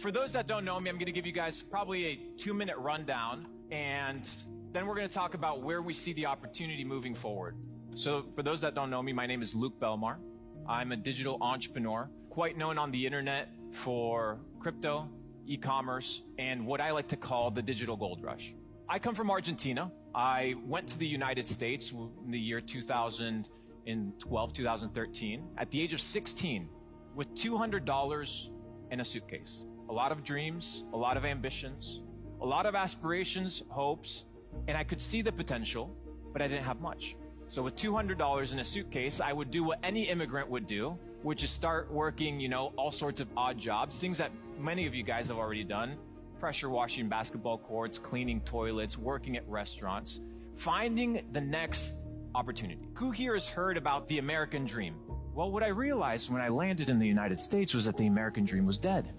For those that don't know me, I'm going to give you guys probably a 2-minute rundown, and then we're going to talk about where we see the opportunity moving forward. So for those that don't know me, my name is Luke Belmar. I'm a digital entrepreneur, quite known on the internet for crypto, e-commerce, and what I like to call the digital gold rush. I come from Argentina. I went to the United States in the year 2012, 2013, at the age of 16, with $200 in a suitcase. A lot of dreams, a lot of ambitions, a lot of aspirations, hopes, and I could see the potential, but I didn't have much. So with $200 in a suitcase, I would do what any immigrant would do, which is start working, all sorts of odd jobs, things that many of you guys have already done: pressure washing basketball courts, cleaning toilets, working at restaurants, finding the next opportunity. Who here has heard about the American dream? Well, what I realized when I landed in the United States was that the American dream was dead.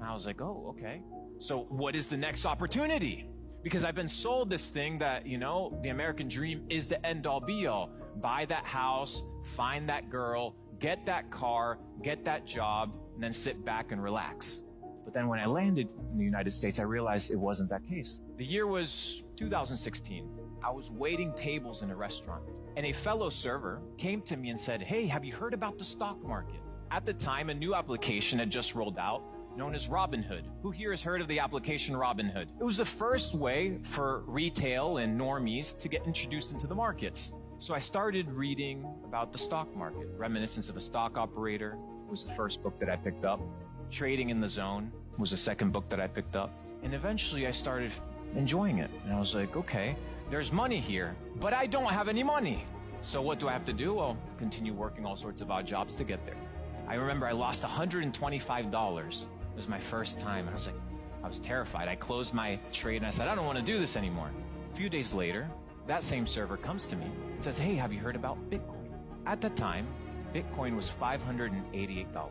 I was like, oh, okay. So what is the next opportunity? Because I've been sold this thing that, the American dream is the end all be all. Buy that house, find that girl, get that car, get that job, and then sit back and relax. But then when I landed in the United States, I realized it wasn't that case. The year was 2016. I was waiting tables in a restaurant, and a fellow server came to me and said, hey, have you heard about the stock market? At the time, a new application had just rolled out, known as Robinhood. Who here has heard of the application Robinhood? It was the first way for retail and normies to get introduced into the markets. So I started reading about the stock market. Reminiscence of a Stock Operator was the first book that I picked up. Trading in the Zone was the second book that I picked up. And eventually I started enjoying it. And I was like, okay, there's money here, but I don't have any money. So what do I have to do? Well, continue working all sorts of odd jobs to get there. I remember I lost $125. It was my first time. I was terrified. I closed my trade and I said, I don't want to do this anymore. A few days later, that same server comes to me and says, hey, have you heard about Bitcoin? At that time, Bitcoin was $588.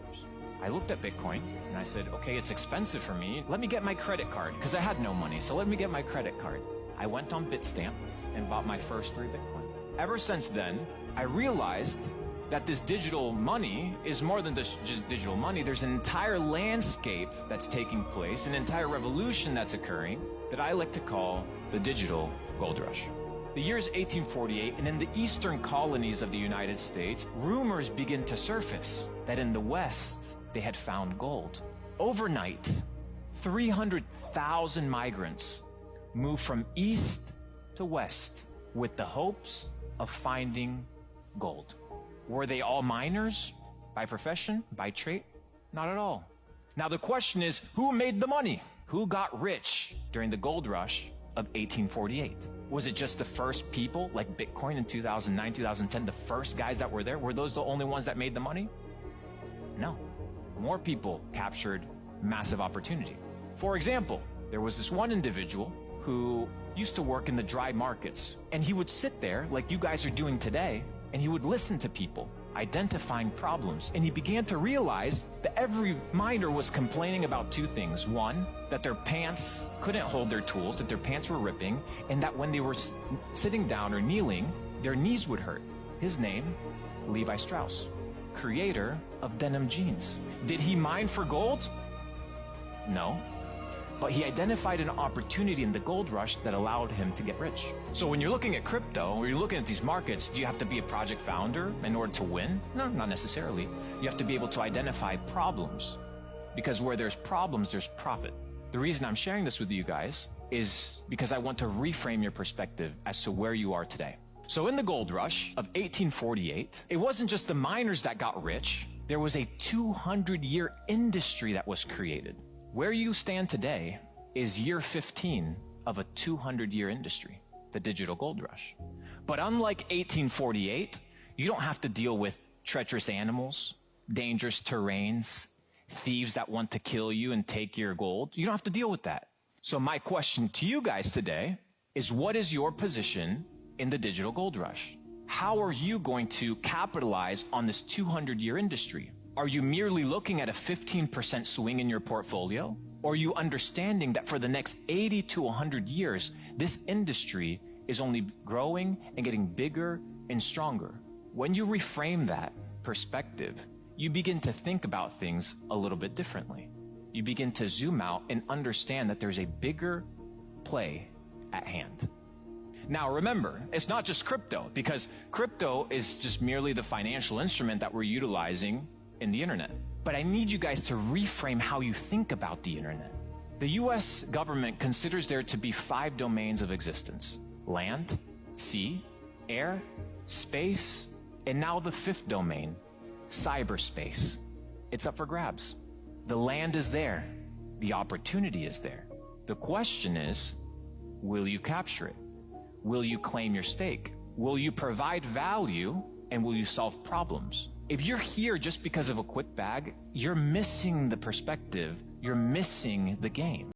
I looked at Bitcoin and I said, okay, it's expensive for me. Let me get my credit card, because I had no money. So let me get my credit card. I went on Bitstamp and bought my first 3 Bitcoin. Ever since then, I realized that this digital money is more than just digital money. There's an entire landscape that's taking place, an entire revolution that's occurring that I like to call the digital gold rush. The year is 1848, and in the eastern colonies of the United States, rumors begin to surface that in the West, they had found gold. Overnight, 300,000 migrants moved from east to west with the hopes of finding gold. Were they all miners by profession, by trade? Not at all. Now the question is, who made the money? Who got rich during the gold rush of 1848? Was it just the first people, like Bitcoin in 2009, 2010, the first guys that were there? Were those the only ones that made the money? No. More people captured massive opportunity. For example, there was this one individual who used to work in the dry markets, and he would sit there like you guys are doing today, and he would listen to people, identifying problems. And he began to realize that every miner was complaining about 2 things. One, that their pants couldn't hold their tools, that their pants were ripping, and that when they were sitting down or kneeling, their knees would hurt. His name, Levi Strauss, creator of denim jeans. Did he mine for gold? No. But he identified an opportunity in the gold rush that allowed him to get rich. So when you're looking at crypto, or you're looking at these markets, do you have to be a project founder in order to win? No, not necessarily. You have to be able to identify problems, because where there's problems, there's profit. The reason I'm sharing this with you guys is because I want to reframe your perspective as to where you are today. So in the gold rush of 1848, it wasn't just the miners that got rich. There was a 200-year industry that was created. Where you stand today is year 15 of a 200-year industry, the digital gold rush. But unlike 1848, you don't have to deal with treacherous animals, dangerous terrains, thieves that want to kill you and take your gold. You don't have to deal with that. So my question to you guys today is, what is your position in the digital gold rush? How are you going to capitalize on this 200-year industry? Are you merely looking at a 15% swing in your portfolio? Or are you understanding that for the next 80 to 100 years, this industry is only growing and getting bigger and stronger? When you reframe that perspective, you begin to think about things a little bit differently. you begin to zoom out and understand that there's a bigger play at hand. Now remember, it's not just crypto, because crypto is just merely the financial instrument that we're utilizing in the internet. But I need you guys to reframe how you think about the internet. The US government considers there to be 5 domains of existence: land, sea, air, space, and now the 5th domain, cyberspace. It's up for grabs. The land is there. The opportunity is there. The question is, will you capture it? Will you claim your stake? Will you provide value, and will you solve problems? If you're here just because of a quick bag, you're missing the perspective. You're missing the game.